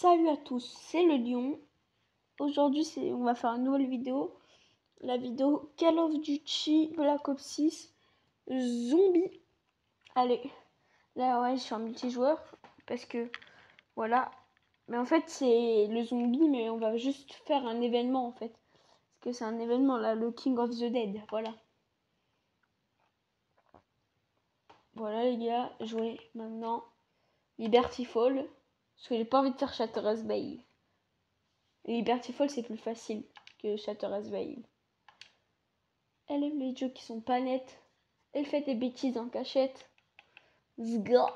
Salut à tous, c'est le lion. Aujourd'hui, on va faire une nouvelle vidéo. La vidéo Call of Duty Black Ops 6 Zombie. Allez, là ouais, je suis en multijoueur parce que voilà. Mais en fait, c'est le zombie, mais on va juste faire un événement en fait. Parce que c'est un événement là, le King of the Dead. Voilà. Voilà les gars, jouez maintenant Liberty Fall. Parce que j'ai pas envie de faire Shatter's Bay. Liberty Fall c'est plus facile que Shatter's Bay. Elle aime les jeux qui sont pas nets. Elle fait des bêtises en cachette. Zga.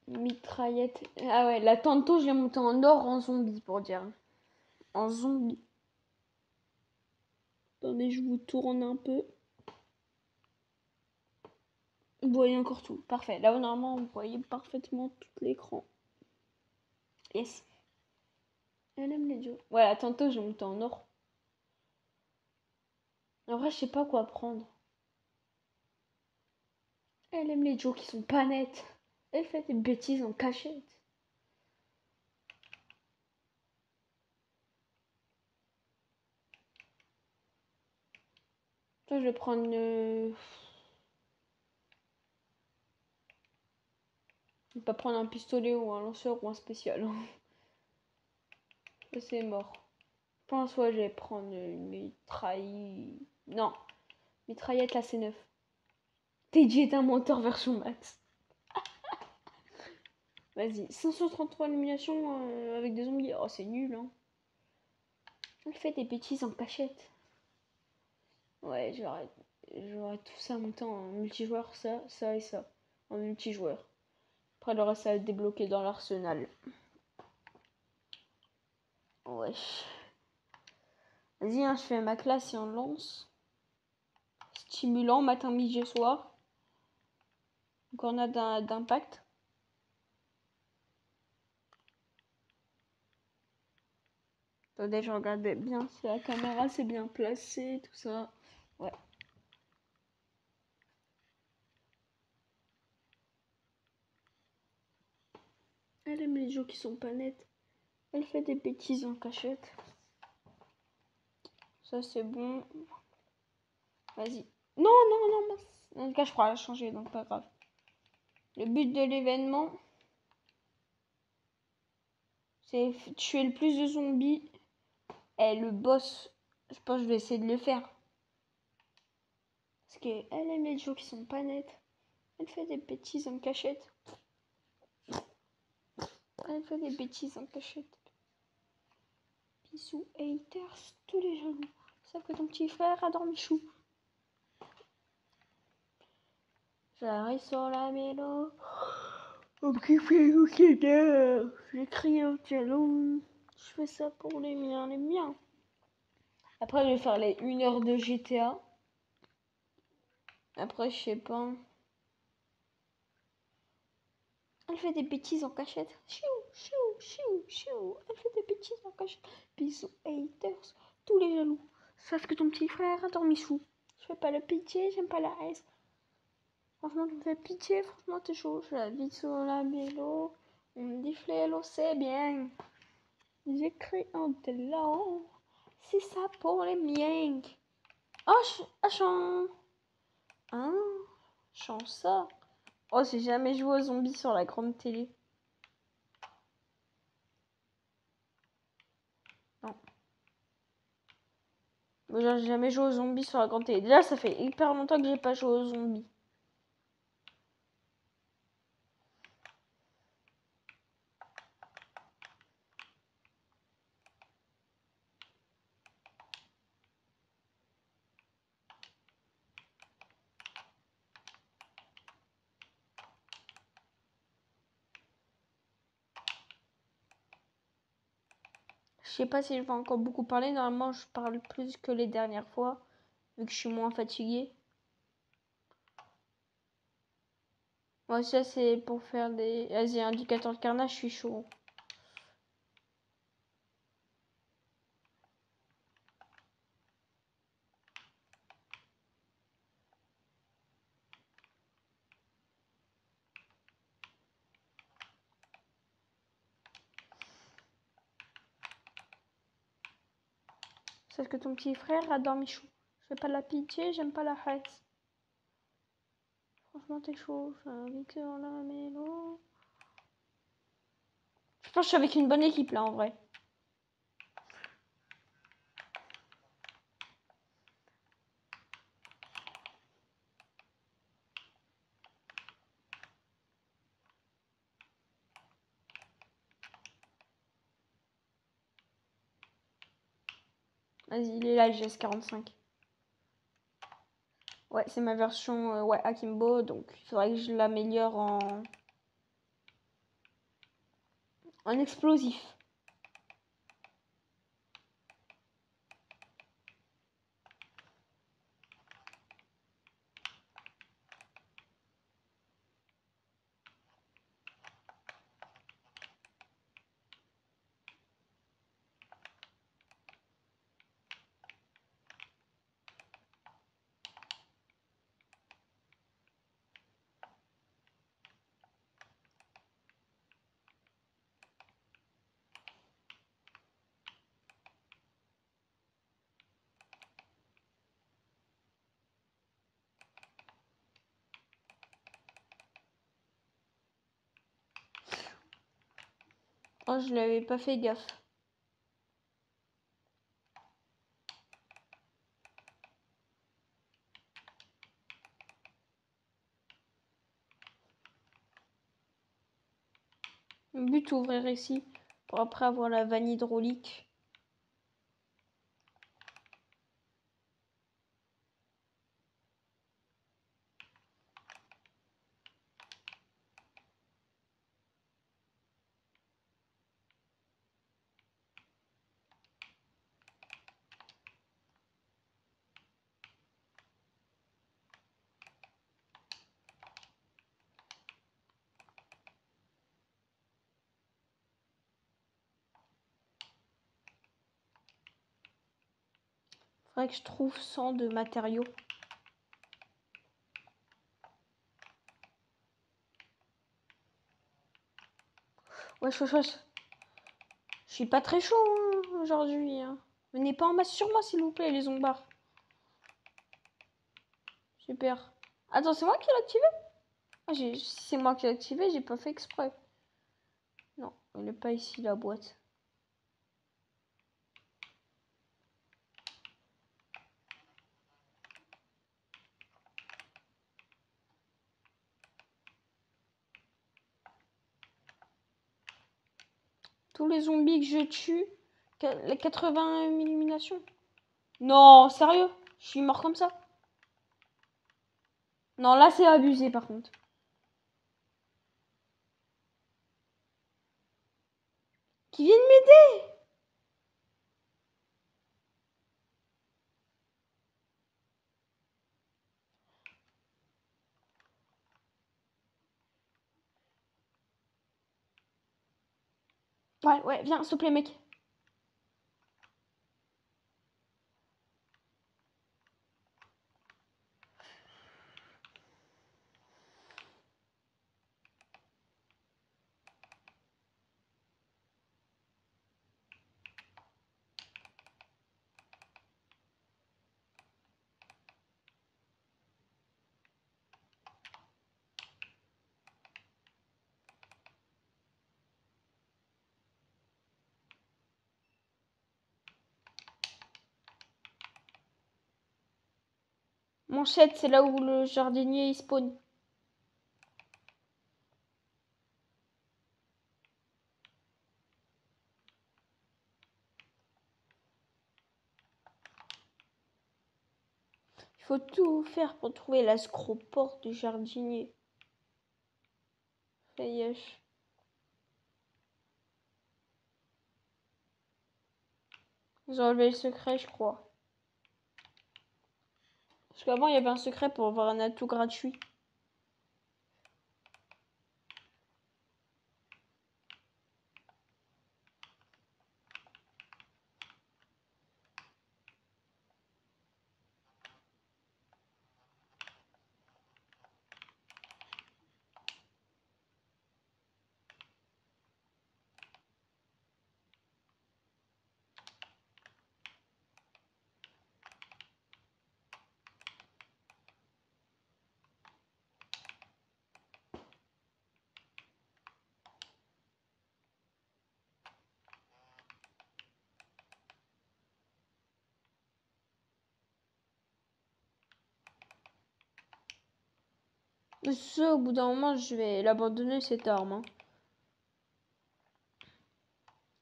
Mitraillette. Ah ouais, là tantôt je l'ai monté en or en zombie pour dire. En zombie. Attendez, je vous tourne un peu. Vous voyez encore tout. Parfait. Là normalement vous voyez parfaitement tout l'écran. Yes. Elle aime les jeux. Voilà, tantôt j'ai monté en or. En vrai, je sais pas quoi prendre. Elle aime les jeux qui sont pas nets. Elle fait des bêtises en cachette. Toi, je vais prendre Je vais pas prendre un pistolet ou un lanceur ou un spécial. Ça, c'est mort. Je pense, ouais, je vais prendre une mitraille. Non, mitraillette là, c'est neuf. TJ est un menteur version max. Vas-y, 533 illuminations avec des zombies. Oh, c'est nul, hein. Elle fait des bêtises en cachette. Ouais, j'aurais tout ça monté en multijoueur, ça et ça. En multijoueur. Après, le reste, ça va être débloqué dans l'arsenal. Ouais. Vas-y, hein, je fais ma classe et on lance. Stimulant, matin, midi, soir. Donc on a d'impact. Attendez, je regardais bien si la caméra c'est bien placée, tout ça. Ouais. Elle aime les jeux qui sont pas nets. Elle fait des bêtises en cachette. Ça c'est bon. Vas-y. Non, non, non, mince. Dans le cas, je pourrais la changer, donc pas grave. Le but de l'événement, c'est tuer le plus de zombies. Et le boss, je pense que je vais essayer de le faire. Parce qu'elle aime les jeux qui sont pas nets. Elle fait des bêtises en cachette. Elle fait des bêtises en cachette. Bisous haters, tous les jaloux. Sauf que ton petit frère a dormi chou. J'arrive sur la mélo. Mon petit frère au Canada. J'écris au piano. Je fais ça pour les miens, les miens. Après, je vais faire les 1 heure de GTA. Après, je sais pas. Elle fait des bêtises en cachette. Chou, chou, chou, chou. Elle fait des bêtises en cachette. Bisous haters, tous les jaloux. Sauf que ton petit frère a dormi chou. Je fais pas le pitié, j'aime pas la S. Franchement, tu me fais pitié, franchement, t'es chaud. Je la vis sur la mélo. On me dit flélo, c'est bien. J'écris en talent. C'est ça pour les miens. Oh, Hein? Chance ça. Oh, j'ai jamais joué aux zombies sur la grande télé. Non. Moi, j'ai jamais joué aux zombies sur la grande télé. Déjà, ça fait hyper longtemps que j'ai pas joué aux zombies. Je sais pas si je vais encore beaucoup parler. Normalement, je parle plus que les dernières fois, vu que je suis moins fatiguée. Moi, ça, c'est pour faire des... Vas-y, indicateur de carnage, je suis chaud. Parce que ton petit frère adore Michou. Je fais pas la pitié, j'aime pas la haisse. Franchement, t'es chaud. Je suis avec dans la mélo. Je pense que je suis avec une bonne équipe là en vrai. Vas-y, il est là, le GS45. Ouais, c'est ma version ouais, Akimbo, donc il faudrait que je l'améliore en explosif. Oh, je l'avais pas fait gaffe. Le but ouvrir ici pour après avoir la vanne hydraulique. Faudrait que je trouve 100 de matériaux. Wesh, wesh, wesh. Je suis pas très chaud hein, aujourd'hui. Hein. Venez pas en masse sur moi, s'il vous plaît, les zombards. Super. Attends, c'est moi qui l'ai activé? Ah, si c'est moi qui l'ai activé, j'ai pas fait exprès. Non, elle est pas ici, la boîte. Tous les zombies que je tue, les 80 éliminations. Non, sérieux? Je suis mort comme ça? Non, là c'est abusé par contre. Qui viennent m'aider? Ouais, ouais, viens, s'il te plaît, mec. Manchette, c'est là où le jardinier il spawn. Il faut tout faire pour trouver la scroporte du jardinier. Fayesh. Ils ont enlevé le secret, je crois. Parce qu'avant, il y avait un secret pour avoir un atout gratuit. Ça, au bout d'un moment, je vais l'abandonner, cette arme. Hein.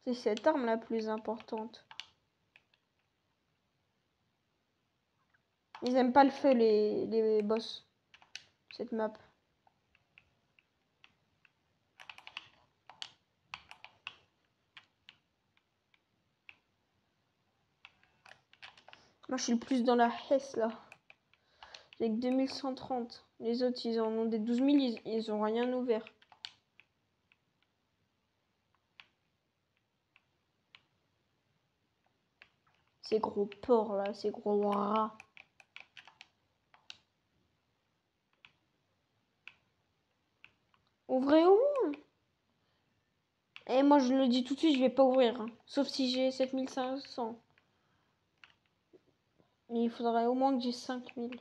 C'est cette arme la plus importante. Ils aiment pas le feu, les boss. Cette map. Moi, je suis le plus dans la hesse, là. J'ai que 2130. Les autres, ils en ont des 12 000, ils ont rien ouvert. Ces gros porcs, là, ces gros rats. Ouvrez au moins. Et moi, je le dis tout de suite, je vais pas ouvrir. Hein. Sauf si j'ai 7500. Mais il faudrait au moins que j'ai 5000.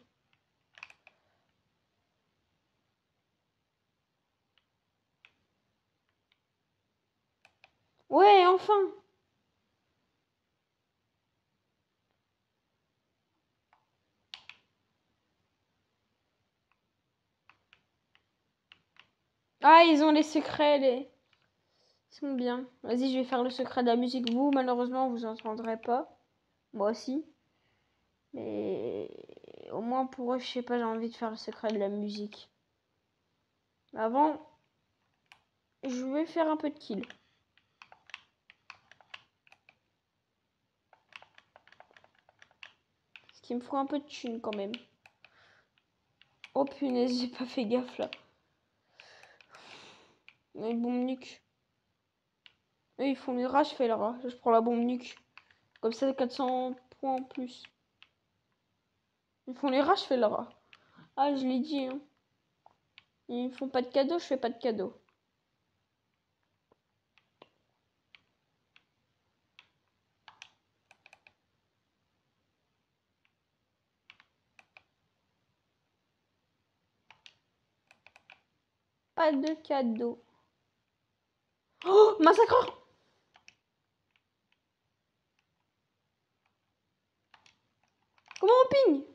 Ouais, enfin. Ah, ils ont les secrets, les... Ils sont bien. Vas-y, je vais faire le secret de la musique. Vous, malheureusement, vous entendrez pas. Moi aussi. Mais au moins pour eux, je sais pas, j'ai envie de faire le secret de la musique. Avant, je vais faire un peu de kill. Ce qui me faut un peu de thune quand même. Oh punaise, j'ai pas fait gaffe là. Les bombes nuque. Eux, ils font les rats, je fais le rat. Je prends la bombe nuque. Comme ça, 400 points en plus. Ils font les rats, je fais le rat. Ah, je l'ai dit. Hein. Ils font pas de cadeaux, je fais pas de cadeaux. Pas de cadeaux. Oh, massacre! Comment on ping?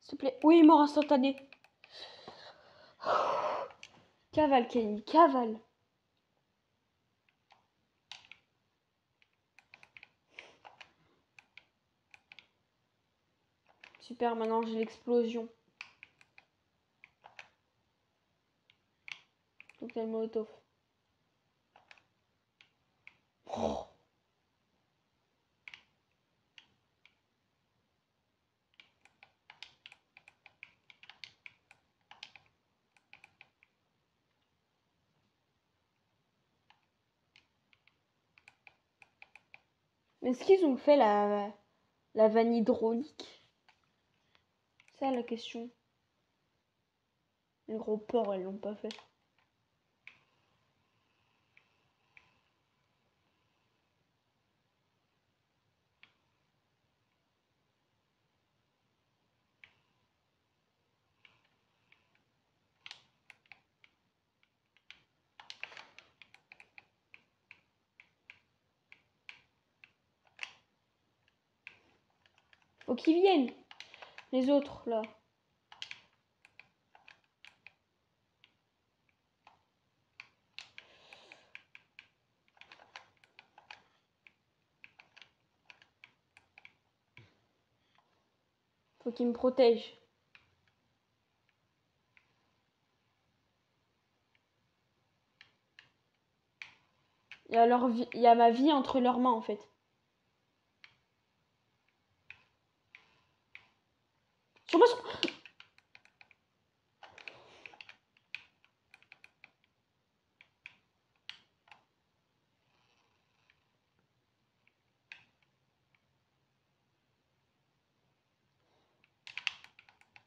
S'il te plaît. Oui, mort instantané. Cavale, Kenny, cavale. Super, maintenant j'ai l'explosion. Cocktail molotov. Oh. Mais est-ce qu'ils ont fait la vanne hydraulique? C'est ça la question. Les gros porcs, elles l'ont pas fait. Faut qu'ils viennent. Les autres, là. Faut qu'ils me protègent. Il y a il y a ma vie entre leurs mains, en fait. Sur moi,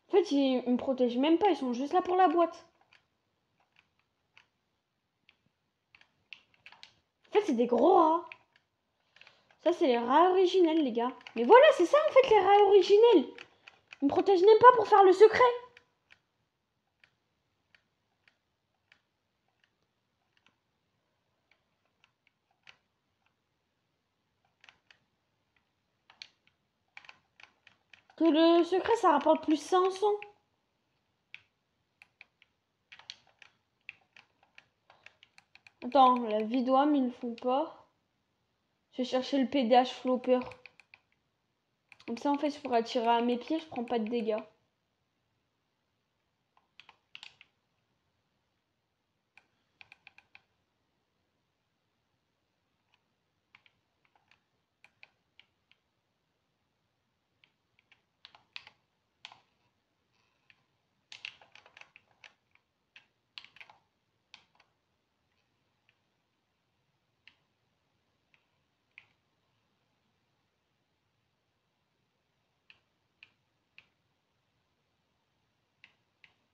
En fait, ils me protègent même pas, ils sont juste là pour la boîte. En fait, c'est des gros rats. Ça, c'est les rats originels, les gars. Mais voilà, c'est ça, en fait, les rats originels. Ils me protègent même pas pour faire le secret. Que le secret, ça rapporte plus 500. Attends, la vidéo, mais ils le font pas. Je vais chercher le PDH flopper. Comme ça, en fait, je pourrais tirer à mes pieds, je prends pas de dégâts.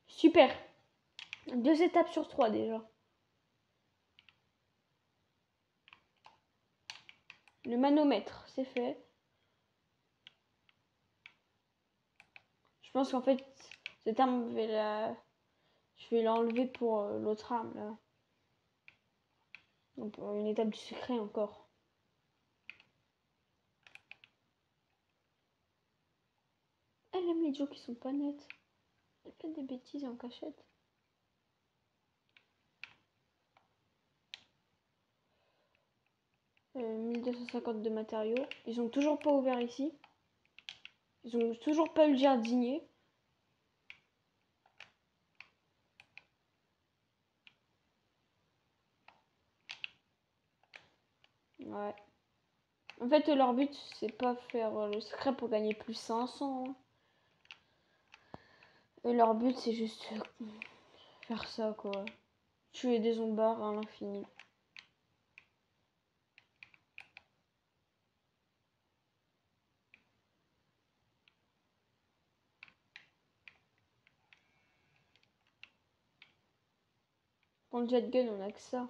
Super. 2 étapes sur 3 déjà. Le manomètre, c'est fait. Je pense qu'en fait, cette arme, je vais l'enlever pour l'autre arme là. Donc pour une étape du secret encore. Elle aime les jeux qui sont pas nets. Elle fait des bêtises en cachette. « 1250 de matériaux. Ils ont toujours pas ouvert ici. Ils ont toujours pas eu le jardinier. Ouais. En fait, leur but, c'est pas faire le secret pour gagner plus 500. Hein. Et leur but, c'est juste faire ça, quoi. Tuer des zombards à l'infini. Pour le jet gun, on a que ça.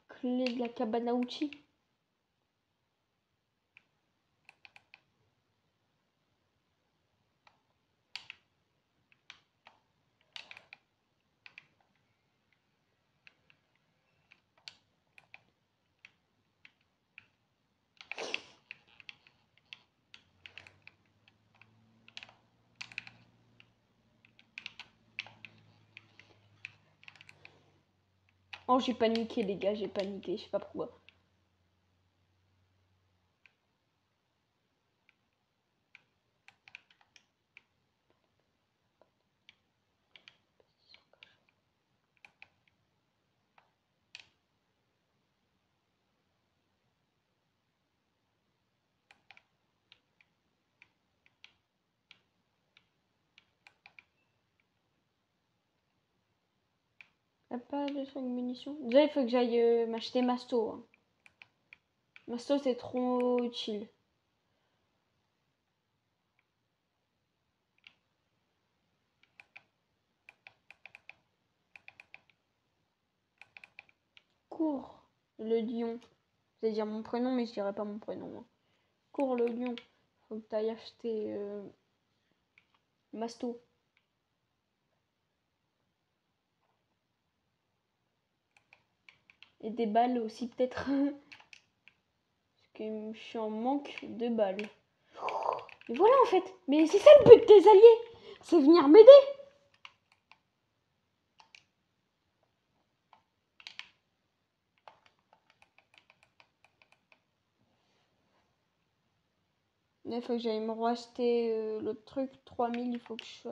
Clé de la cabane à outils. Oh, j'ai paniqué, les gars, j'ai paniqué, je sais pas pourquoi. Y'a pas de 5 munitions. Déjà, il faut que j'aille m'acheter Masto. Hein. Masto, c'est trop utile. Cours, le lion. C'est dire mon prénom, mais je dirais pas mon prénom. Hein. Cours, le lion. Faut que t'ailles acheter Masto. Et des balles aussi, peut-être. Parce que je suis en manque de balles. Et voilà, en fait. Mais c'est ça le but des alliés. C'est venir m'aider. Il faut que j'aille me racheter l'autre truc. 3000, il faut que je...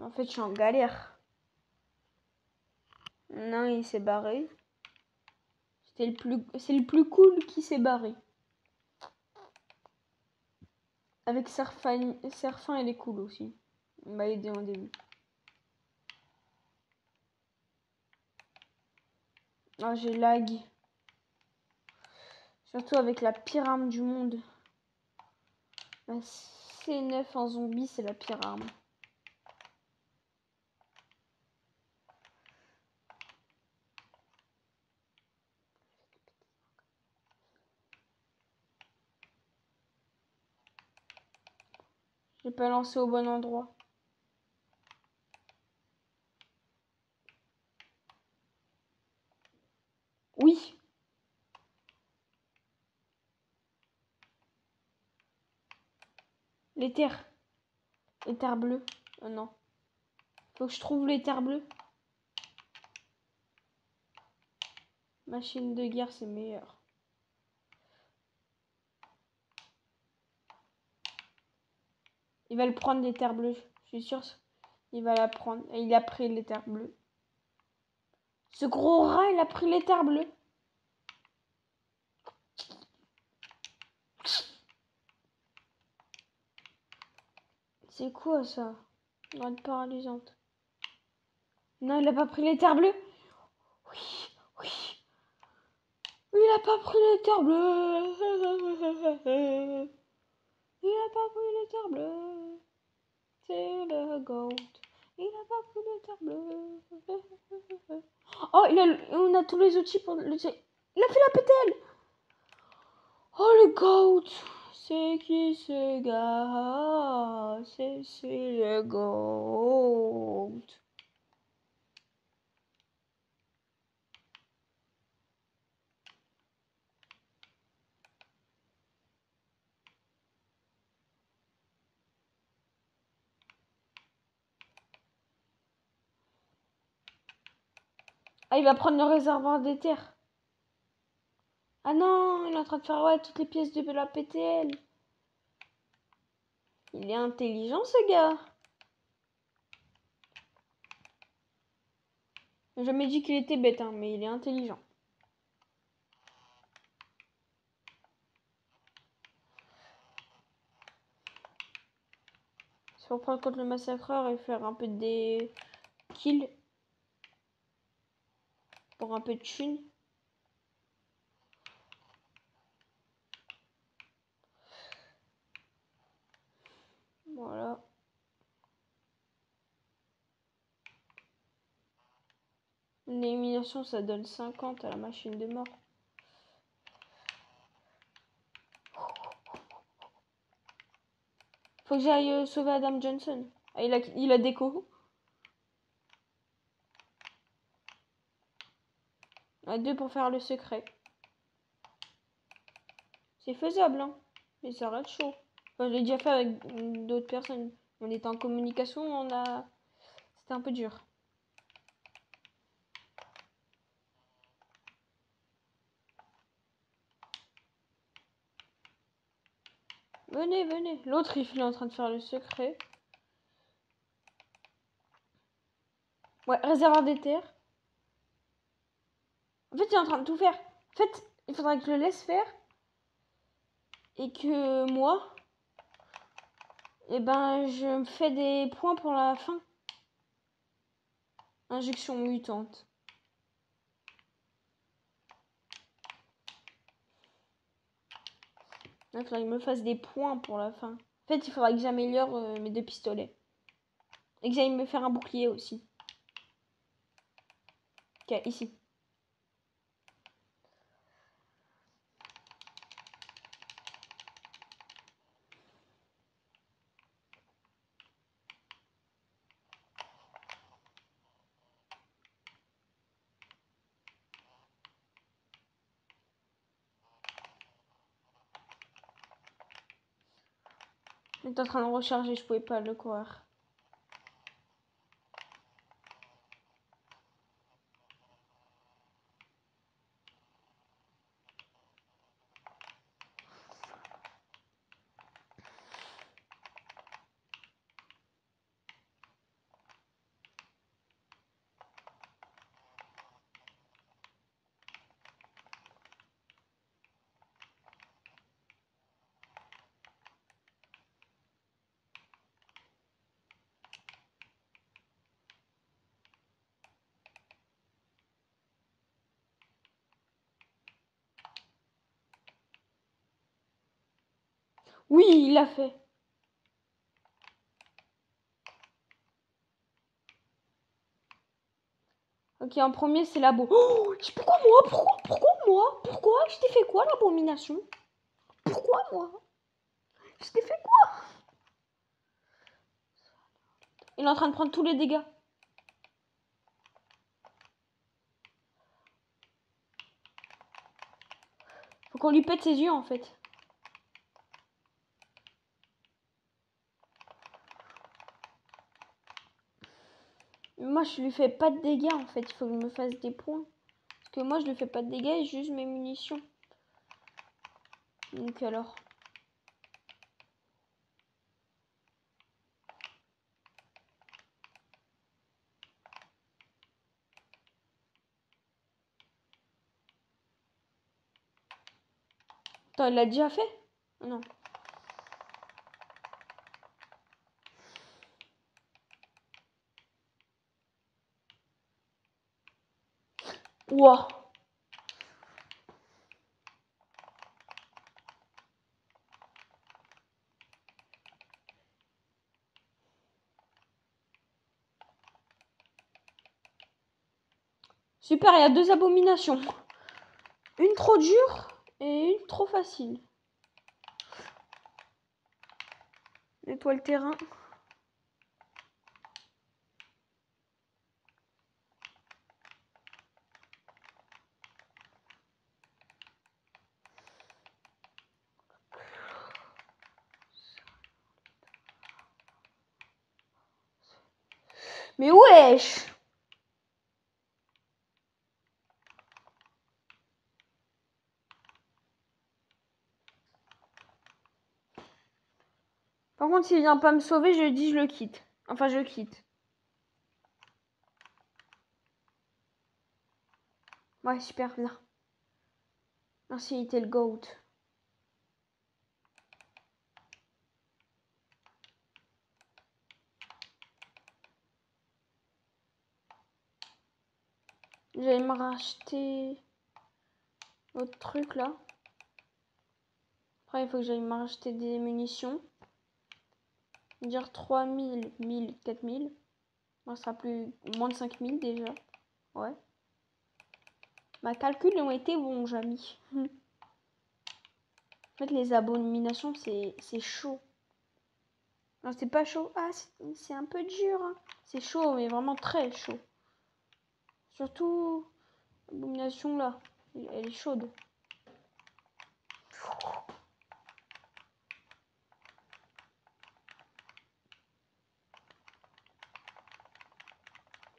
En fait, je suis en galère. Non, il s'est barré. C'est le plus cool qui s'est barré. Avec Serfin, il est cool aussi. Il m'a aidé en début. Ah, j'ai lag. Surtout avec la pire arme du monde. La C9 en zombie, c'est la pire arme. J'ai pas lancé au bon endroit. Les terres. Les terres bleues. Oh non. Faut que je trouve les terres bleues. Machine de guerre, c'est meilleur. Il va le prendre les terres bleues. Je suis sûre. Il va la prendre. Et il a pris les terres bleues. Ce gros rat, il a pris les terres bleues. C'est quoi ça? Grande paralysante. Non, il a pas pris les terres bleues. Oui, oui. Il a pas pris les terres bleues. Il a pas pris les terres bleues. C'est le goat. Il a pas pris les terres bleues. Oh, on a tous les outils pour le... Il a fait la pételle. Oh, le goat. C'est qui ce gars? C'est le goat. Ah, il va prendre le réservoir des terres. Ah non, il est en train de faire ouais, toutes les pièces de la PTL. Il est intelligent ce gars. J'ai jamais dit qu'il était bête, hein, mais il est intelligent. C'est pour prendre contre le massacreur et faire un peu des kills. Pour un peu de thunes. Voilà. Une élimination, ça donne 50 à la machine de mort. Faut que j'aille sauver Adam Johnson. Ah, il a déco. À deux pour faire le secret. C'est faisable, hein. Mais ça reste chaud. Enfin, je l'ai déjà fait avec d'autres personnes. On était en communication, c'était un peu dur. Venez, venez. L'autre, il est en train de faire le secret. Ouais, réservoir des terres. En fait, il est en train de tout faire. En fait, il faudra que je le laisse faire. Et que moi, eh ben, je me fais des points pour la fin. Injection mutante. Il faudrait que je me fasse des points pour la fin. En fait, il faudra que j'améliore mes deux pistolets. Et que j'aille me faire un bouclier aussi. Ok, ici. Il est en train de recharger, je pouvais pas le courir. Oui, il l'a fait. Ok, en premier, c'est labo. Oh, pourquoi moi? Pourquoi moi? Pourquoi? Je t'ai fait quoi, l'abomination? Pourquoi moi? Je t'ai fait quoi? Il est en train de prendre tous les dégâts. Faut qu'on lui pète ses yeux, en fait. Moi, je lui fais pas de dégâts, en fait. Il faut que je me fasse des points. Parce que moi, je lui fais pas de dégâts et juste mes munitions. Donc alors... Attends, il l'a déjà fait? Non. Ouah. Super, il y a 2 abominations. Une trop dure et une trop facile. Nettoie le terrain. Mais wesh! Par contre, s'il vient pas me sauver, je dis je le quitte. Enfin, je quitte. Ouais, super, bien. Merci, il était le GOAT. J'allais me racheter autre truc là. Après, il faut que j'aille me racheter des munitions. Dire 3000, 1000, 4000. Moi, ça sera plus moins de 5000 déjà. Ouais. Ma calculs ont été bons, Jamy. En fait, les abominations, c'est chaud. Non, c'est pas chaud. Ah, c'est un peu dur. Hein. C'est chaud, mais vraiment très chaud. Surtout, l'abomination là. Elle est chaude.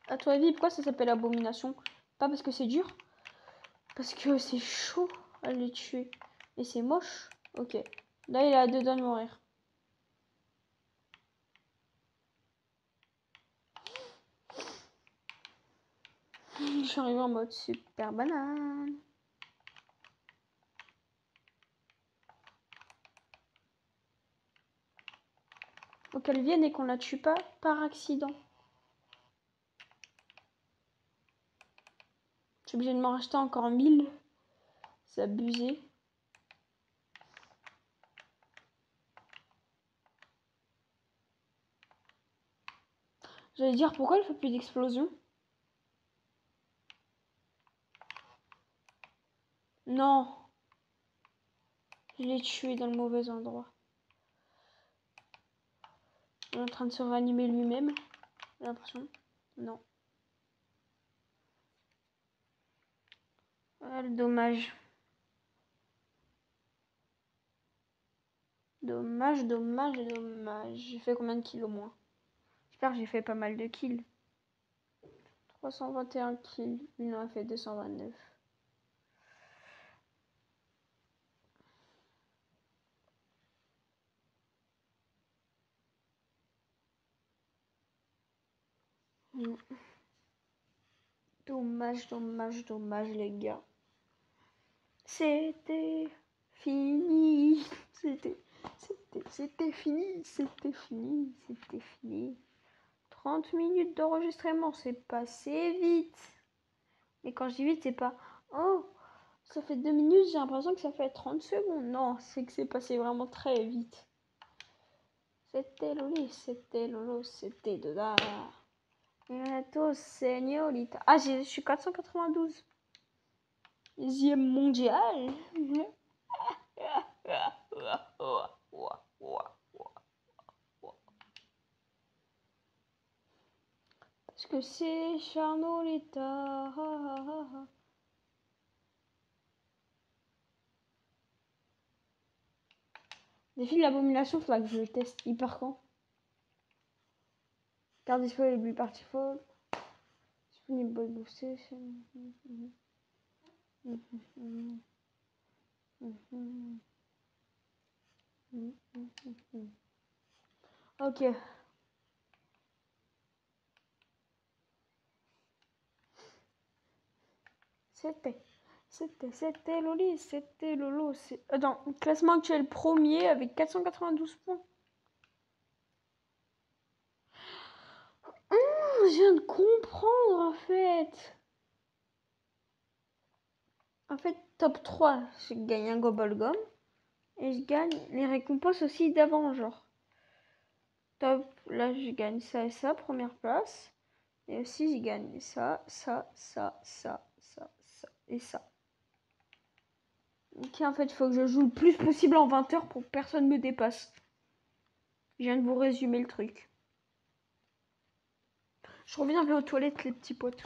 À ton avis, pourquoi ça s'appelle abomination? Pas parce que c'est dur, parce que c'est chaud à les tuer. Et c'est moche. Ok. Là, il est à 2 doigts de mourir. Je suis arrivé en mode super banane. Faut qu'elle vienne et qu'on la tue pas par accident. Je suis obligée de m'en racheter encore 1000. C'est abusé. J'allais dire pourquoi elle fait plus d'explosion. Non. Je l'ai tué dans le mauvais endroit. Il est en train de se réanimer lui-même. J'ai l'impression. Non. Ah, le dommage. Dommage, dommage, dommage. J'ai fait combien de kills au moins? J'espère que j'ai fait pas mal de kills. 321 kills. Il en a fait 229. Dommage, dommage, dommage, les gars. C'était fini. C'était fini. C'était fini. C'était fini. 30 minutes d'enregistrement, c'est passé vite. Et quand je dis vite, c'est pas oh, ça fait 2 minutes, j'ai l'impression que ça fait 30 secondes. Non, c'est que c'est passé vraiment très vite. C'était Loli, c'était Lolo, c'était Doda. Renato, Señorita. Ah, je suis 492. 10e mondial. Parce que c'est Charnolita. Défi de l'abomination, faudra que je le teste. Il part quand? Carte disponible, party fall. Niveau boosté. Ok. C'était Loli, c'était Lolo. Attends, classement actuel premier avec 492 points. Je viens de comprendre en fait. En fait, top 3, je gagne un Gobblegum. Et je gagne les récompenses aussi d'avant, genre. Top, là je gagne ça et ça, première place. Et aussi je gagne ça et ça. Ok, en fait, il faut que je joue le plus possible en 20 heures pour que personne me dépasse. Je viens de vous résumer le truc. Je reviens aux toilettes, les petits potes.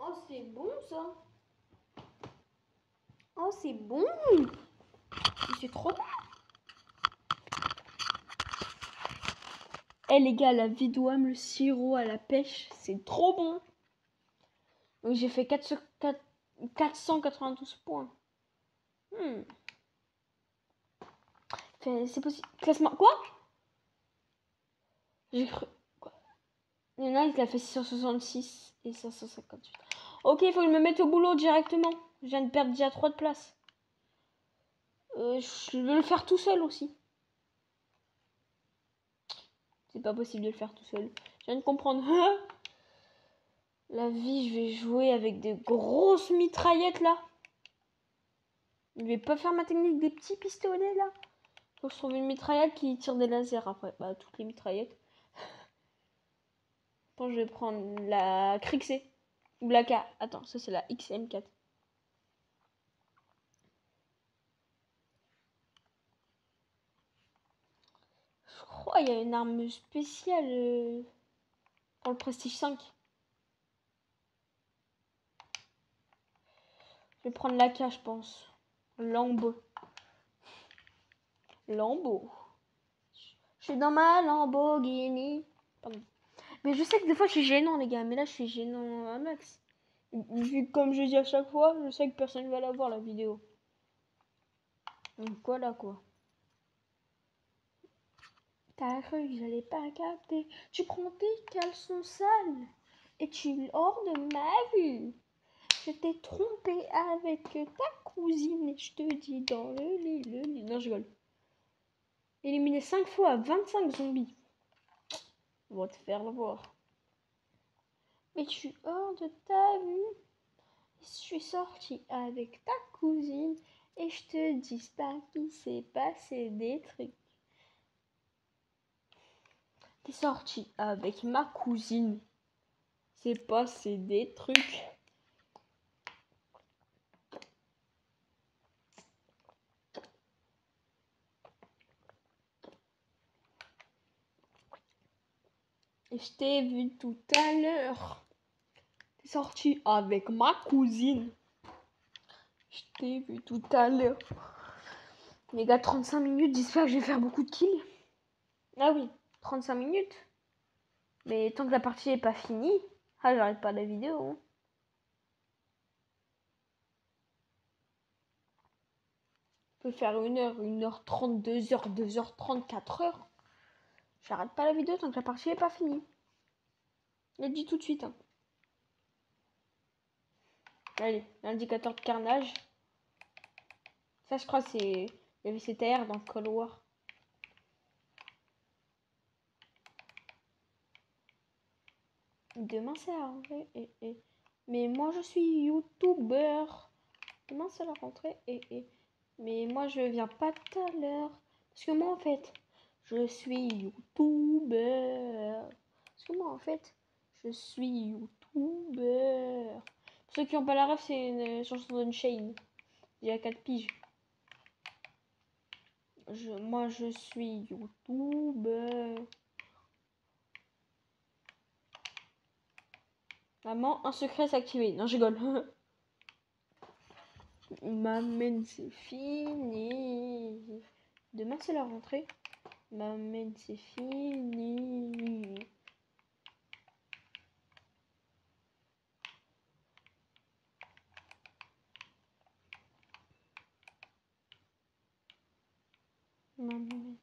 Oh, c'est bon ça. Oh, c'est bon. C'est trop bon. Eh les gars, la vidouane, le sirop à la pêche, c'est trop bon. Donc j'ai fait 492 points. C'est possible. Classement. Quoi? J'ai cru. Quoi? Il y en a qui a fait 666 et 558. Ok, il faut que je me mette au boulot directement. Je viens de perdre déjà 3 de place. Je veux le faire tout seul aussi. C'est pas possible de le faire tout seul. Je viens de comprendre. La vie, je vais jouer avec des grosses mitraillettes là. Je vais pas faire ma technique des petits pistolets là. Faut que je trouve une mitraillette qui tire des lasers après. Bah, toutes les mitraillettes. Bon, je vais prendre la Crixé. Ou la K. Attends, ça c'est la XM4. Je crois qu'il y a une arme spéciale pour le Prestige 5. Je vais prendre la K, je pense. Lambeau. Lambeau. Je suis dans ma Lamborghini. Pardon. Mais je sais que des fois je suis gênant, les gars. Mais là, je suis gênant à max. Vu que, comme je dis à chaque fois, je sais que personne va la voir, la vidéo. Donc voilà quoi. T'as cru que j'allais pas capter. Tu prends tes caleçons sales et tu hors de ma vue. Je t'ai trompé avec ta cousine et je te dis dans le lit. Non, je rigole. Éliminé 5 fois 25 zombies. On va te faire le voir. Mais tu es hors de ta vue. Je suis sortie avec ta cousine et je te dis pas qu'il s'est passé des trucs. T'es sortie avec ma cousine. C'est passé des trucs. Et je t'ai vu tout à l'heure. T'es sortie avec ma cousine. Je t'ai vu tout à l'heure. Les gars, 35 minutes, j'espère que je vais faire beaucoup de kills. Ah oui, 35 minutes. Mais tant que la partie n'est pas finie, j'arrête pas la vidéo. Hein. Je peux faire 1h, 1h30, 2h, 2h30, 4h. J'arrête pas la vidéo tant que la partie n'est pas finie. Je le dis tout de suite. Hein. Allez, l'indicateur de carnage. Ça, je crois, c'est... Il y avait CTR dans Cold War. Demain, c'est la rentrée. Mais moi, je suis youtubeur. Demain, c'est la rentrée. Mais moi, je viens pas tout à l'heure. Parce que moi, en fait, je suis youtubeur. Parce que moi, en fait, je suis youtubeur. Pour ceux qui n'ont pas la ref, c'est une chanson d'Unchained. Il y a 4 piges. Moi, je suis youtubeur. Maman, un secret s'est activé. Non, je rigole. Maman, c'est fini. Demain, c'est la rentrée. Maman, c'est fini. Maman.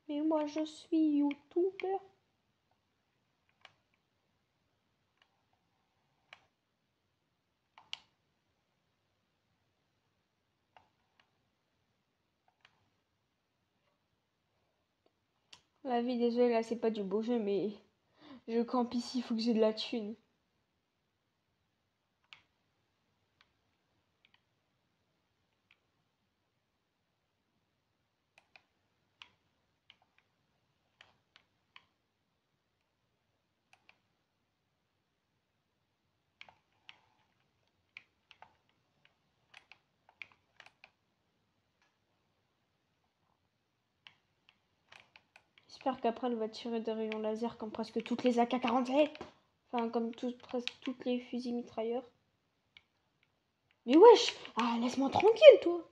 Mais moi, je suis youtubeur. La vie, désolé, là, c'est pas du beau jeu, mais je campe ici, il faut que j'ai de la thune. J'espère qu'après, elle va tirer des rayons laser comme presque toutes les AK-47. Enfin, comme presque toutes les fusils mitrailleurs. Mais wesh! Ah, laisse-moi tranquille, toi!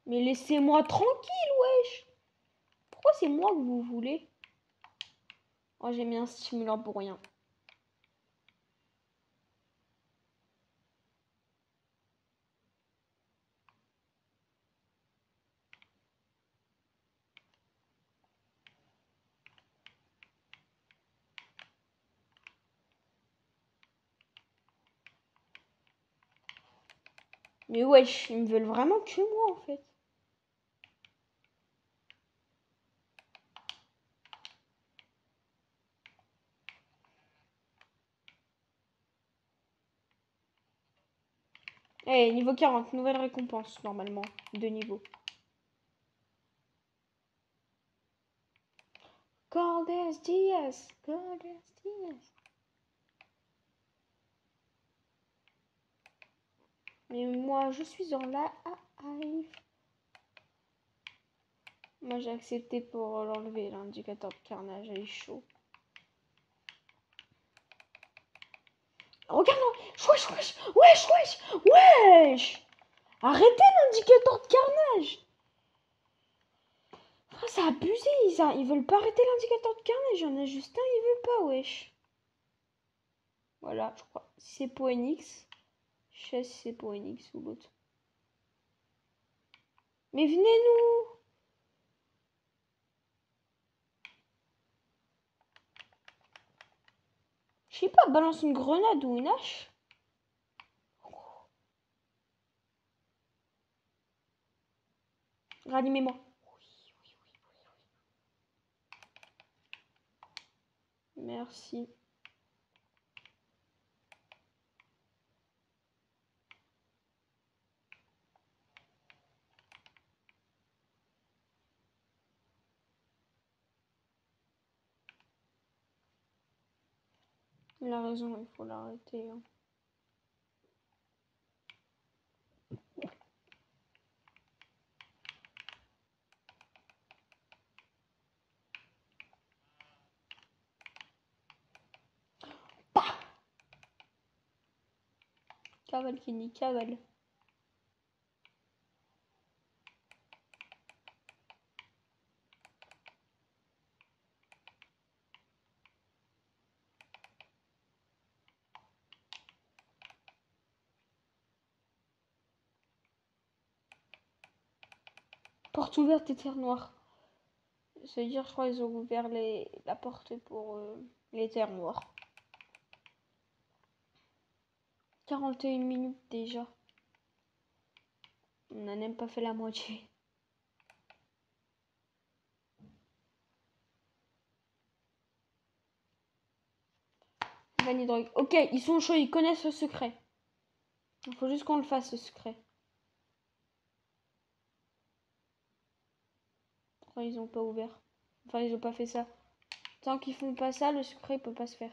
Mais laissez-moi tranquille, wesh! Pourquoi c'est moi que vous voulez? Oh, j'ai mis un stimulant pour rien. Mais wesh, ils me veulent vraiment que moi, en fait. Eh, niveau 40, nouvelle récompense, normalement. 2 niveaux. Cordes Diaz, Cordes Diaz. Mais moi, je suis en live. Moi, j'ai accepté pour l'enlever, l'indicateur de carnage. Elle est chaud. Regarde, wesh, wesh, wesh, wesh, wesh. Arrêtez l'indicateur de carnage. Ah, c'est abusé, ils veulent pas arrêter l'indicateur de carnage. Il y en a juste un, ils veulent pas, wesh. Voilà, je crois. Si c'est pour NX. Je sais si c'est pour NX ou l'autre. Mais venez-nous. Je sais pas, balance une grenade ou une hache. Ranimez-moi. Merci. Il a raison, il faut l'arrêter. Hein. Bah cavale, Kenny, cavale. Porte ouverte et terre noire. C'est-à-dire, je crois qu'ils ont ouvert la porte pour les terres noires. 41 minutes déjà. On n'a même pas fait la moitié. Vanille drogue. Ok, ils sont chauds, ils connaissent le secret. Il faut juste qu'on le fasse, ce secret. Enfin, ils ont pas ouvert. Enfin, ils ont pas fait ça. Tant qu'ils font pas ça, le secret peut pas se faire.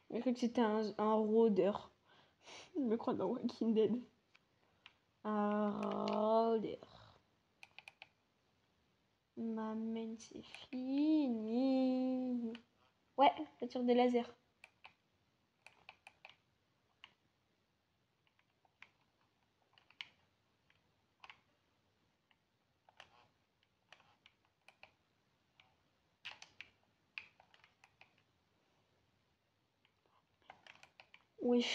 J'ai cru que c'était un rôdeur. Je me crois dans Walking Dead. Un rôdeur. M'amène, c'est fini. Ouais, ça tire des lasers. Oui.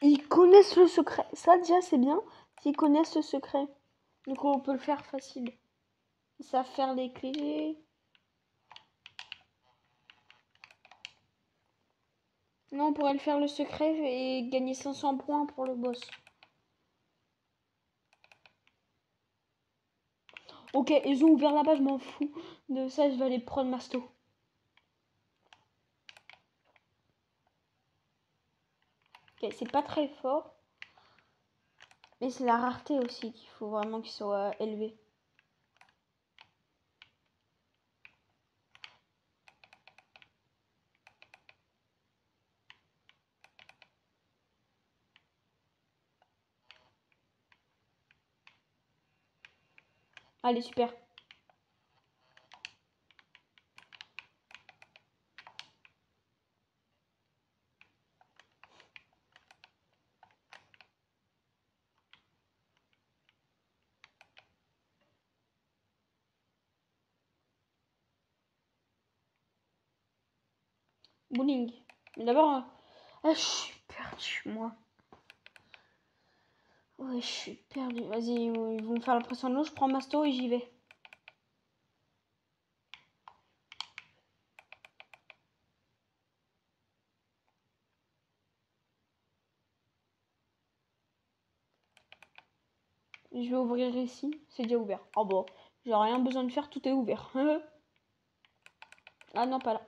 Ils connaissent le secret. Ça, déjà, c'est bien. Ils connaissent le secret. Donc, on peut le faire facile. Ils savent faire les clés. Non, on pourrait le faire le secret et gagner 500 points pour le boss. Ok, ils ont ouvert là-bas, je m'en fous. De ça, je vais aller prendre Masto. Ok, c'est pas très fort. Mais c'est la rareté aussi qu'il faut vraiment qu'il soit élevé. Allez, super. Bowling. Mais d'abord, je suis perdu, moi. Ouais, je suis perdu. Vas-y, ils vont me faire la pression de l'eau. Je prends Masto et j'y vais. Je vais ouvrir ici. C'est déjà ouvert. Oh bon, j'ai rien besoin de faire. Tout est ouvert. Ah non, pas là.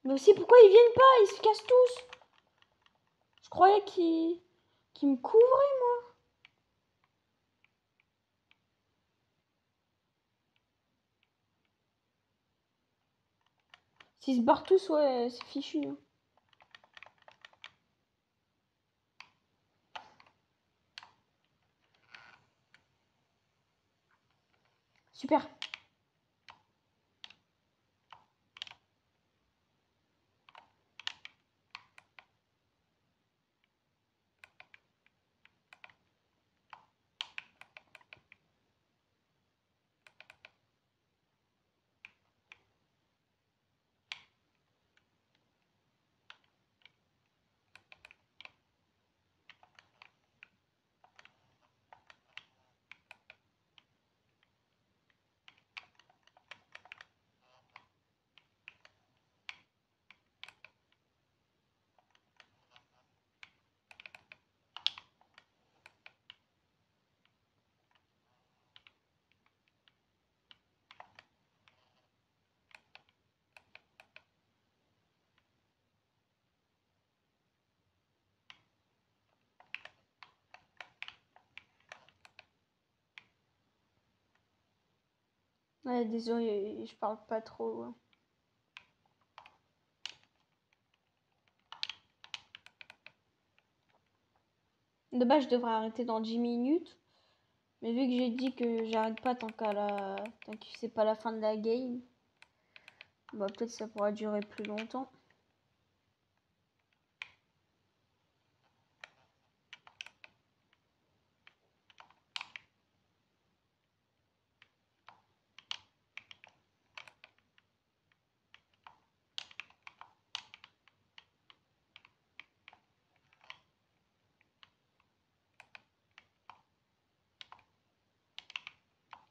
Mais aussi, pourquoi ils viennent pas? Ils se cassent tous. Je croyais qu'ils me couvraient, moi. S'ils se barrent tous, ouais, c'est fichu. Hein. Super. Ouais, désolé, je parle pas trop. Hein. De base, je devrais arrêter dans 10 minutes. Mais vu que j'ai dit que j'arrête pas tant que c'est pas la fin de la game, bah peut-être ça pourra durer plus longtemps.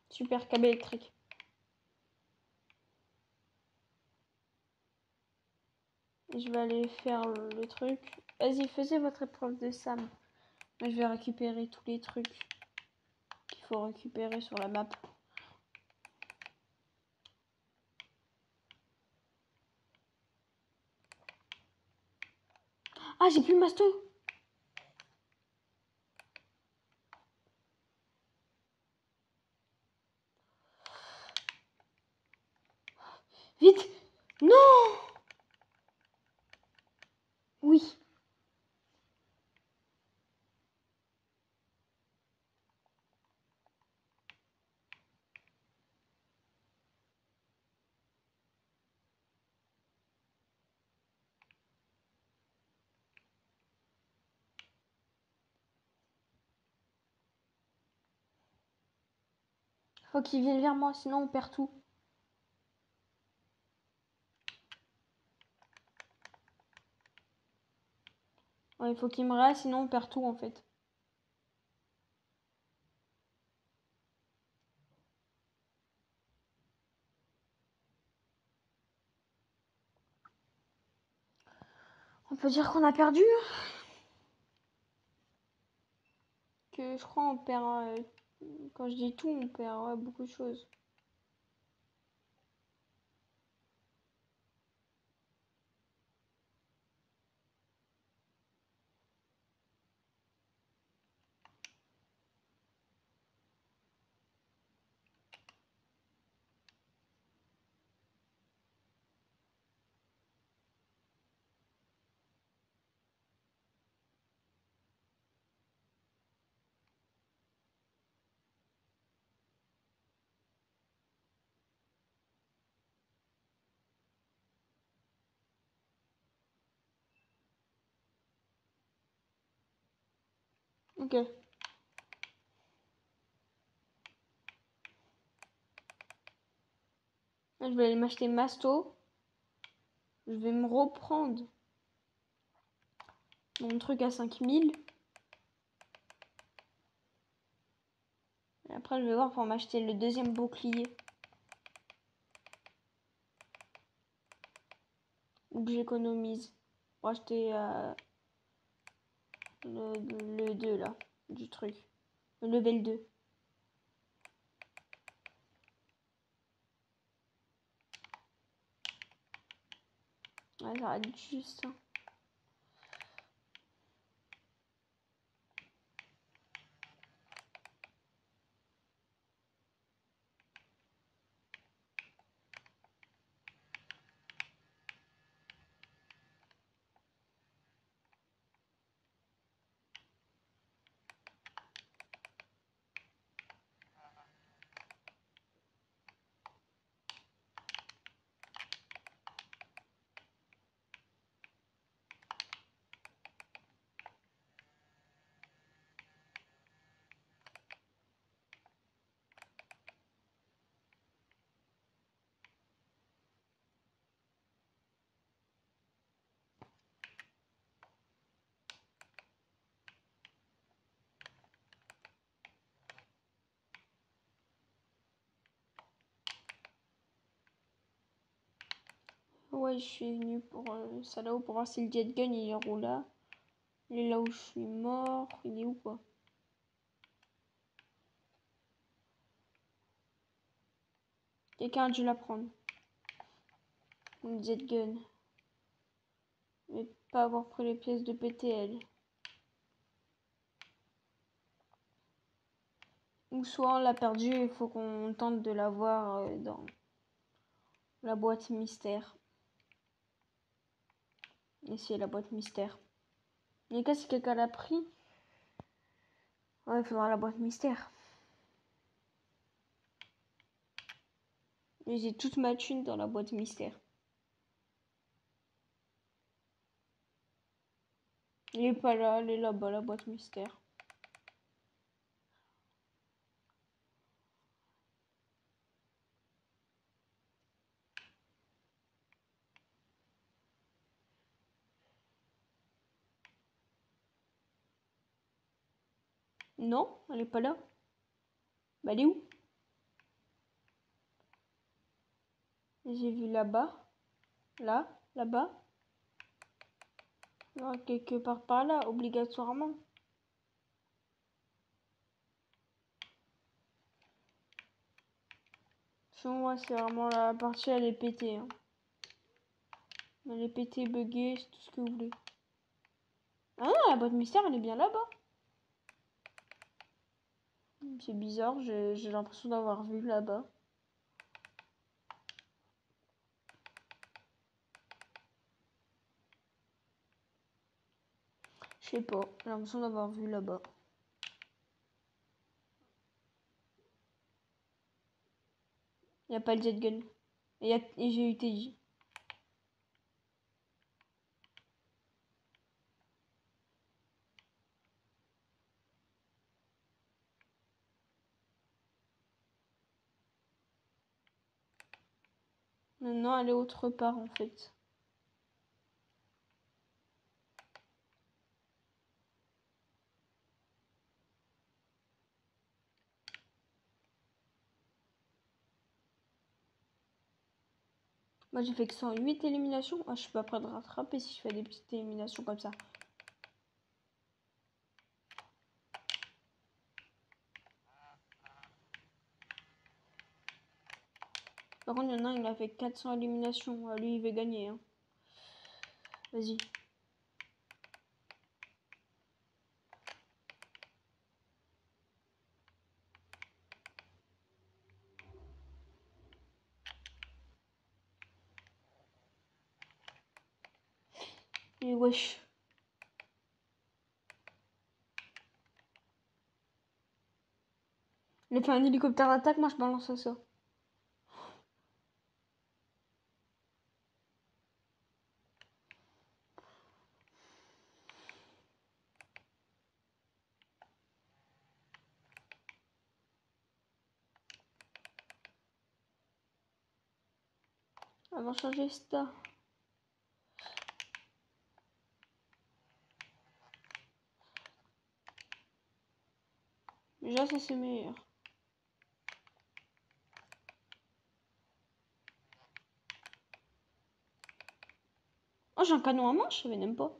Super câble électrique. Je vais aller faire le truc. Vas-y, faisez votre épreuve de Sam. Moi, je vais récupérer tous les trucs qu'il faut récupérer sur la map. Ah, j'ai plus le masto. Vite. Non. Oui. Faut qu'il vienne vers moi, sinon on perd tout. Ouais, il faut qu'il me reste, sinon on perd tout en fait. On peut dire qu'on a perdu. Que je crois on perd. Quand je dis tout, on perd beaucoup de choses. Ok. Là, je vais aller m'acheter Masto. Je vais me reprendre mon truc à 5000. Et après, je vais voir pour m'acheter le deuxième bouclier. Ou que j'économise. Pour acheter le 2 là. Du truc. Le level 2. Ouais, ça arrête juste. Hein. Ouais, je suis venu pour ça là-haut pour voir si le jet gun il est où là. Il est là où je suis mort. Il est où quoi? Quelqu'un a dû la prendre. Une jet gun. Mais pas avoir pris les pièces de PTL. Ou soit on l'a perdu et il faut qu'on tente de l'avoir dans la boîte mystère. Essayer la boîte mystère. Mais cas si quelqu'un l'a pris. Ouais, il faudra la boîte mystère. Mais j'ai toute ma thune dans la boîte mystère. Elle est pas là, elle est là-bas, la boîte mystère. Non, elle est pas là. Bah, elle est où? J'ai vu là-bas. Là, là-bas. Là, quelque part par là, obligatoirement. Sinon, ouais, c'est vraiment la partie, elle est pétée. Hein. Elle est pétée, buggée, c'est tout ce que vous voulez. Ah non, la boîte mystère, elle est bien là-bas. C'est bizarre, j'ai l'impression d'avoir vu là-bas. Je sais pas, j'ai l'impression d'avoir vu là-bas. Y a pas le jet gun. Et j'ai eu TJ. Non, elle est autre part en fait. Moi j'ai fait que 108 éliminations. Ah, je suis pas prêt de rattraper si je fais des petites éliminations comme ça. Par contre, il y en a un, il a fait 400 éliminations. Lui, il va gagner. Hein. Vas-y. Et wesh. Il a fait un hélicoptère d'attaque, moi je balance ça. On va changer ça. Déjà, ça c'est meilleur. Oh, j'ai un canon à main, je savais même pas.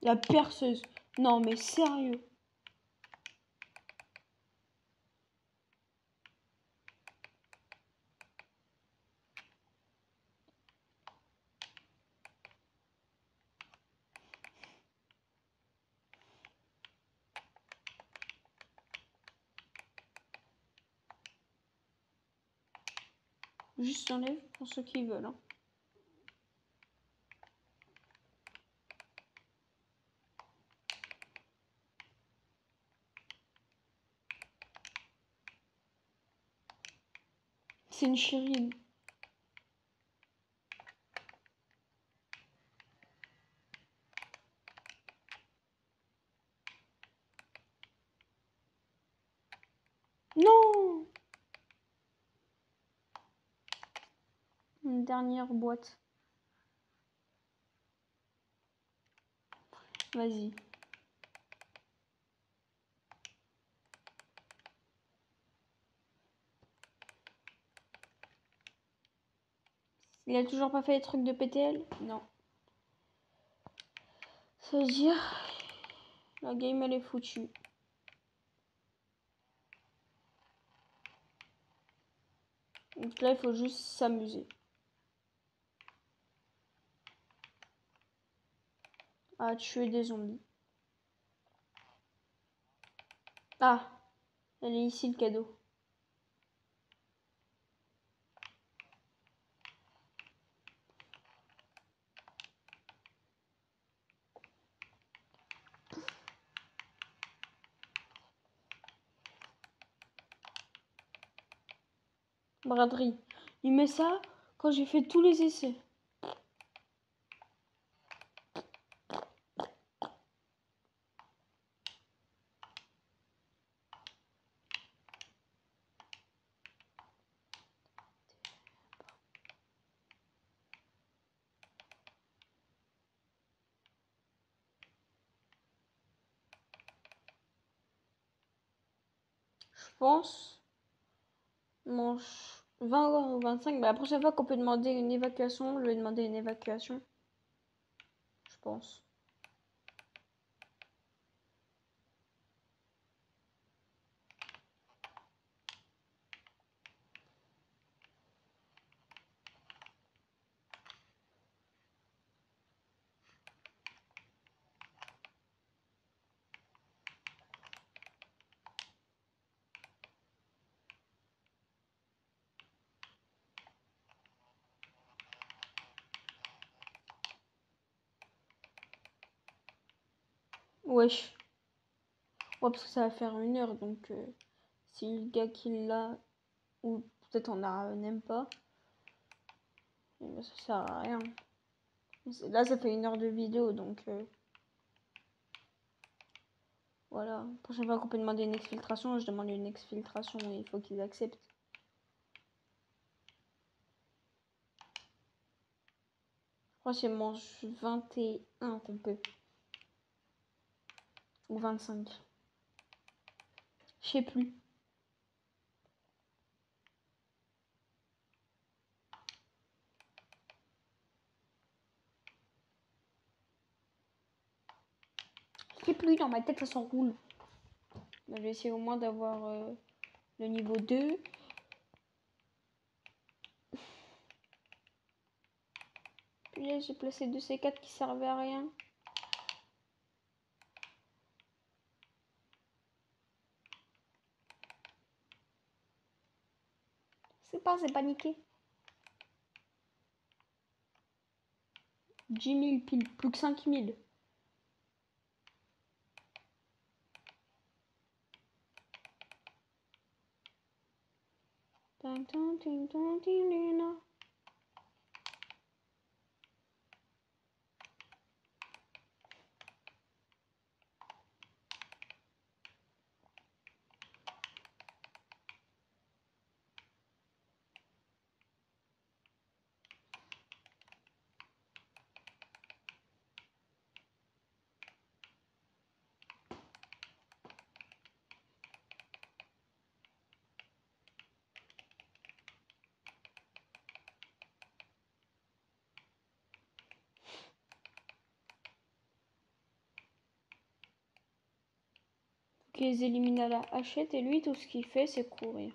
La perceuse. Non, mais sérieux. Juste enlève pour ceux qui veulent. Hein. C'est une chérine. Non! Une dernière boîte. Vas-y. Il a toujours pas fait les trucs de PTL? Non. Ça veut dire... La game elle est foutue. Donc là il faut juste s'amuser. À tuer des zombies. Ah! Elle est ici le cadeau. Braderie. Il met ça quand j'ai fait tous les essais. Je pense. Non, 20 ou 25. Bah, la prochaine fois qu'on peut demander une évacuation, je vais demander une évacuation. Je pense. Wesh. Ouais, parce que ça va faire 1 heure, donc si le gars qui l'a, ou peut-être on n'aime pas, ben, ça sert à rien. Là, ça fait 1 heure de vidéo, donc voilà. La prochaine fois qu'on peut demander une exfiltration, je demande une exfiltration et il faut qu'ils acceptent. Je crois que c'est manche 21 qu'on peut. Ou 25. Je sais plus. Je sais plus, dans ma tête ça s'enroule. Je vais essayer au moins d'avoir le niveau 2. Puis là j'ai placé 2 C4 qui servaient à rien. C'est paniqué. 10 000 pile, plus que 5 000. qui les élimine à la hachette et lui tout ce qu'il fait c'est courir.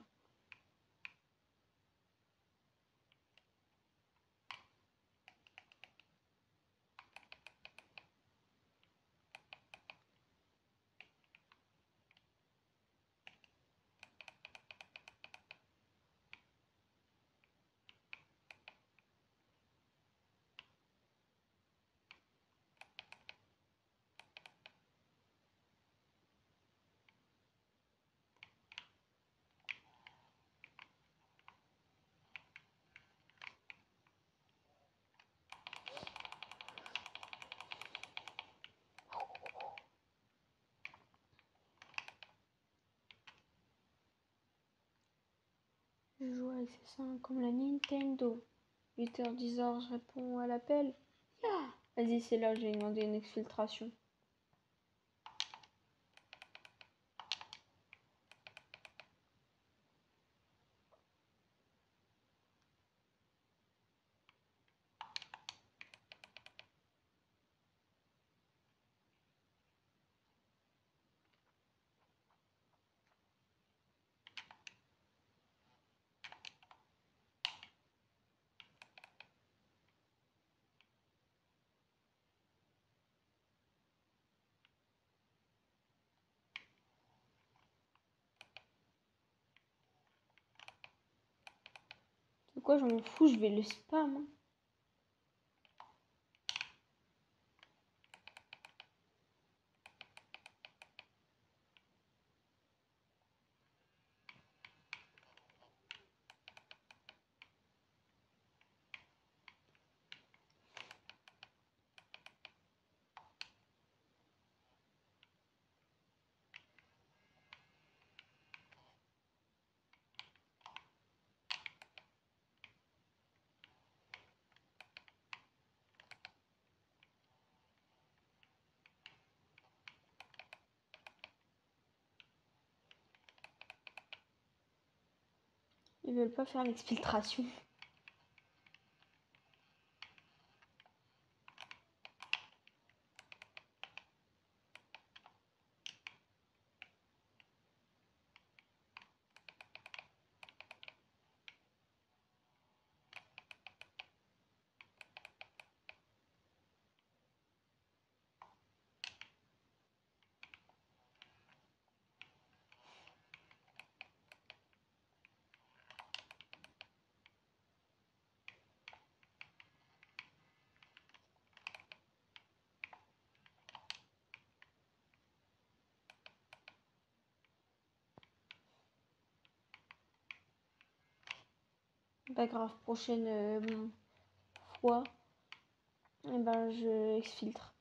Je joue avec ces seins comme la Nintendo. 8h, 10h, je réponds à l'appel. Yeah. Vas-y, c'est là, j'ai demandé une exfiltration. C'est quoi, je m'en fous, je vais le spam. Hein. Ils veulent pas faire l'exfiltration. Pas grave, prochaine fois, et ben je exfiltre.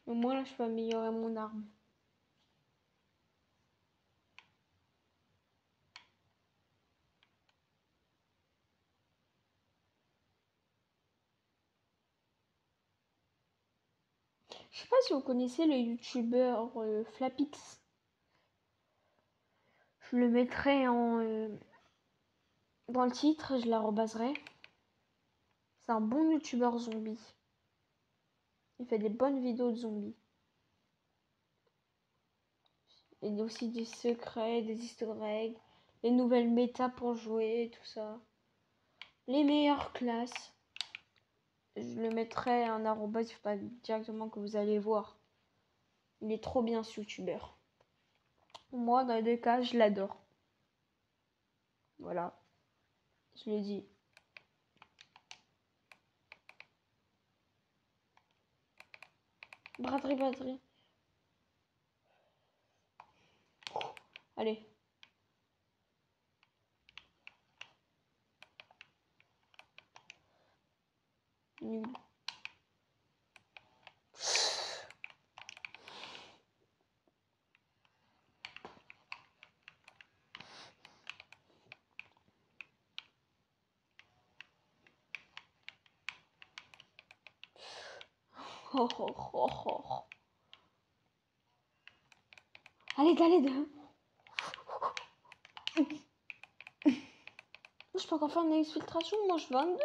Au moins là je peux améliorer mon arme. Je sais pas si vous connaissez le youtubeur Flapix. Je le mettrai dans le titre, je l'arrobaserai. C'est un bon youtubeur zombie. Il fait des bonnes vidéos de zombies. Et aussi des secrets, des easter eggs, les nouvelles méta pour jouer, tout ça. Les meilleures classes. Je le mettrai en arrobas, il faut pas directement que vous allez voir. Il est trop bien ce youtubeur. Moi, dans les deux cas, je l'adore. Voilà. Je le dis. Braderie. Allez. Nul. Oh, oh, oh, oh. Allez. Je peux encore faire une exfiltration, moi je 22.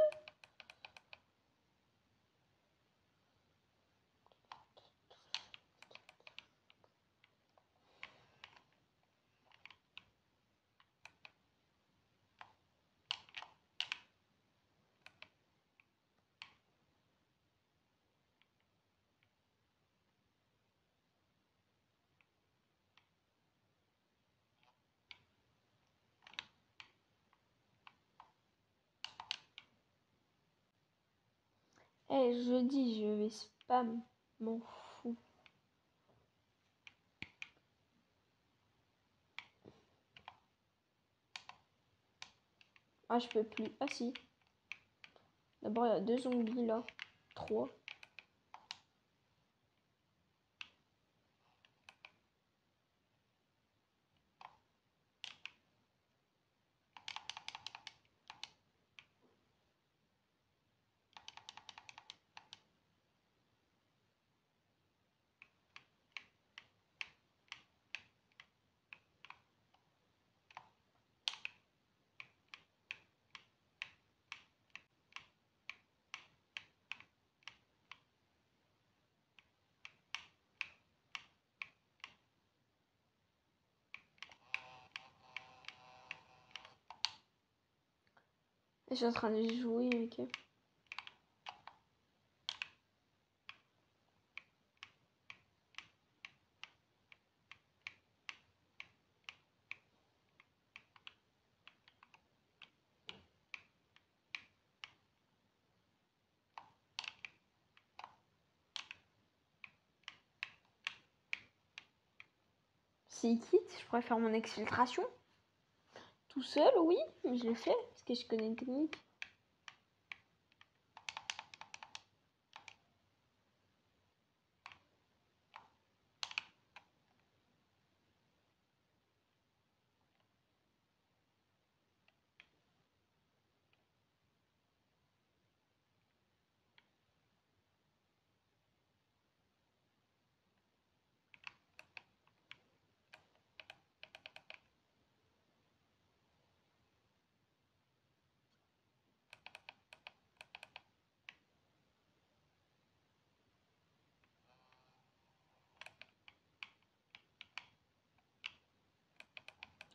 Ouais, je dis, je vais spam. M'en fous. Ah, je peux plus. Ah, si. D'abord, il y a 2 zombies là. 3. Je suis en train de jouer, ok. S'il quitte, je pourrais faire mon exfiltration. Tout seul, oui, mais je le fais parce que je connais une technique.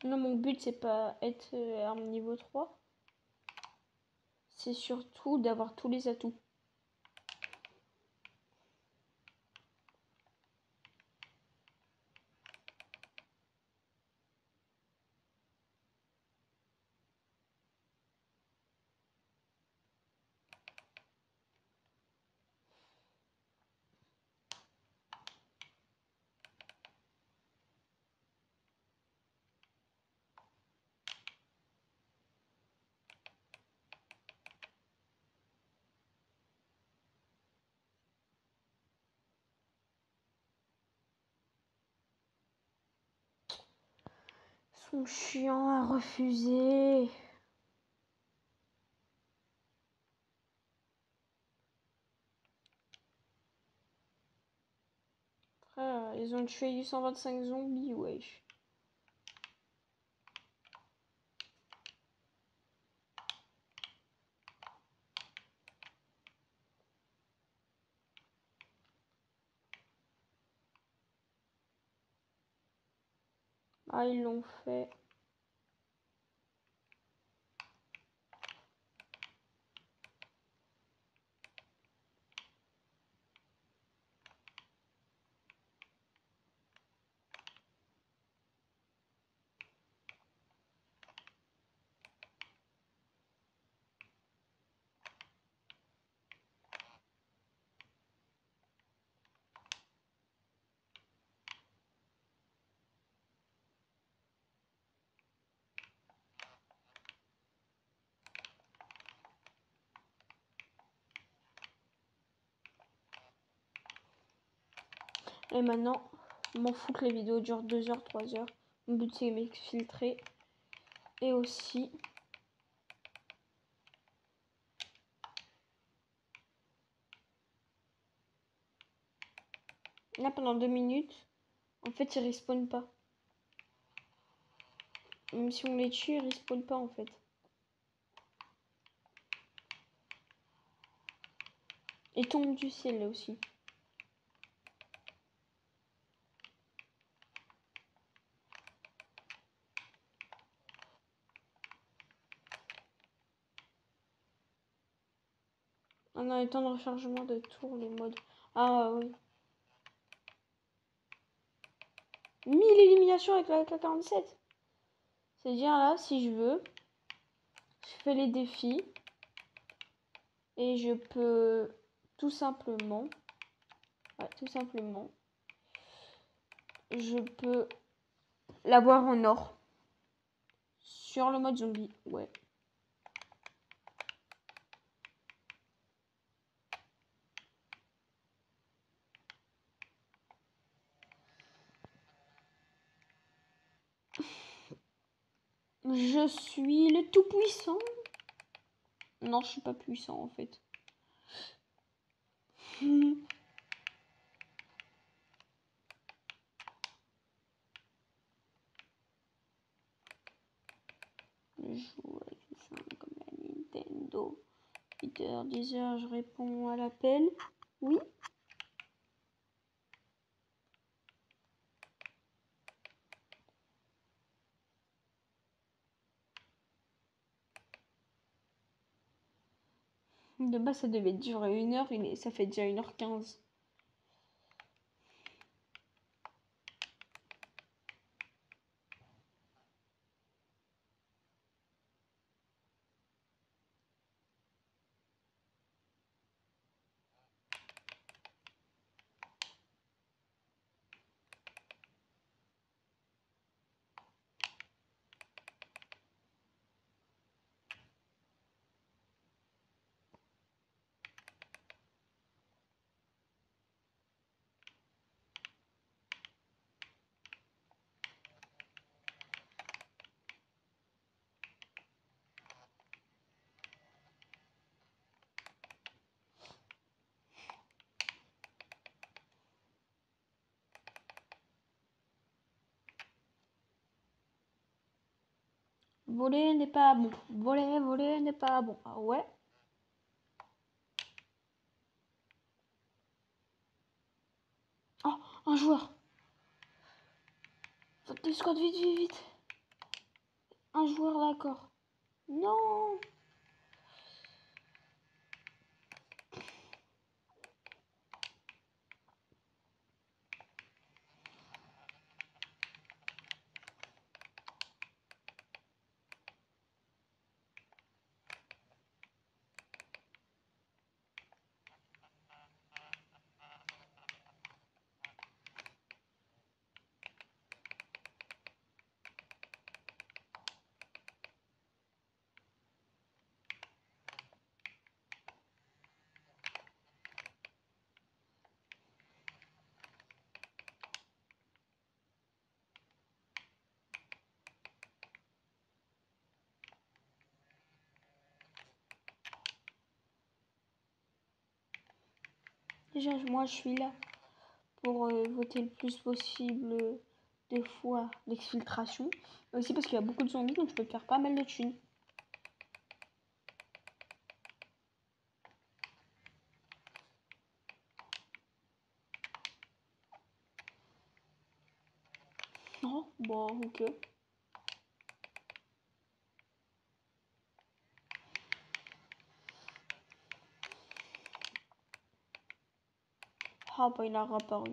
Non, mon but, c'est pas être arme niveau 3. C'est surtout d'avoir tous les atouts. Ils sont chiants à refuser. Frère, ils ont tué 825 zombies, wesh. Ah, ils l'ont fait. Et maintenant, je m'en fous que les vidéos durent 2 heures, 3 heures. Mon but, c'est de m'exfiltrer. Et aussi... Là, pendant 2 minutes, en fait, ils respawnent pas. Même si on les tue, ils respawnent pas, en fait. Ils tombent du ciel, là aussi. Ah non, les temps de rechargement de tour, les modes. Ah oui. 1000 éliminations avec la AK-47. C'est-à-dire là, si je veux, je fais les défis. Et je peux tout simplement, ouais, tout simplement, je peux l'avoir en or sur le mode zombie. Ouais. Je suis le tout puissant. Non, je suis pas puissant en fait. Je joue avec une chaîne comme la Nintendo. 8h, 10h, je réponds à l'appel. Oui. De base, ça devait durer 1h, ça fait déjà 1h15. Voler n'est pas bon. Voler n'est pas bon. Ah ouais. Oh, un joueur. Faut que tu squattes vite, vite, vite. Un joueur, d'accord. Non. Déjà, moi, je suis là pour voter le plus possible de fois d'exfiltration. Aussi parce qu'il y a beaucoup de zombies, donc je peux faire pas mal de thunes. Oh, bon, ok. Ah, bah, il a réapparu.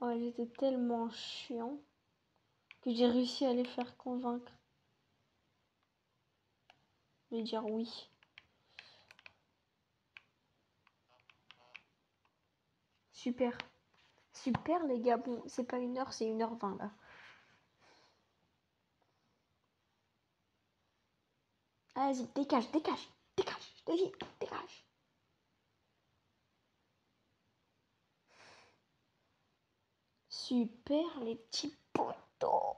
Oh, ils étaient tellement chiants que j'ai réussi à les faire convaincre. Je vais dire oui. Super. Super les gars, bon, c'est pas 1h, c'est 1h20 là. Vas-y, dégage, dégage, dégage, je te dis, dégage. Super les petits poteaux.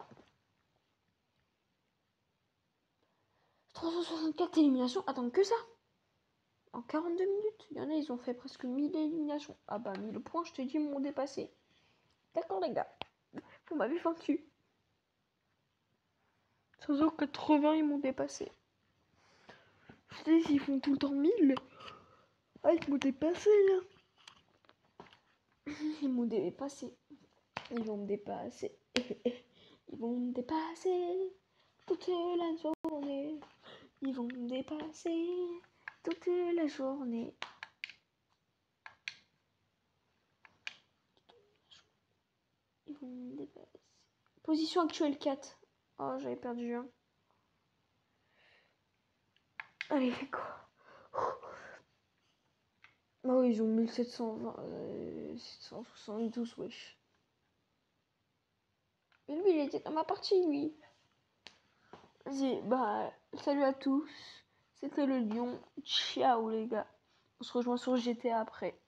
364 éliminations, attends que ça. En 42 minutes, il y en a, ils ont fait presque 1000 éliminations. Ah bah 1000 points, je te dis, ils m'ont dépassé. D'accord les gars, vous m'avez vaincu. 580, ils m'ont dépassé. Je te dis, ils font tout le temps 1000. Ah, ils m'ont dépassé là. Ils m'ont dépassé. Ils vont me dépasser. Ils vont me dépasser toute la journée. Ils vont me dépasser toute la journée. Ils vont me dépasser. Position actuelle 4. Oh, j'avais perdu un. Allez, quoi. Ah oui, ils ont 1720. 772, wesh. Mais lui, il était dans ma partie, lui. Vas-y, bah, salut à tous. C'était le lion. Ciao, les gars. On se rejoint sur GTA après.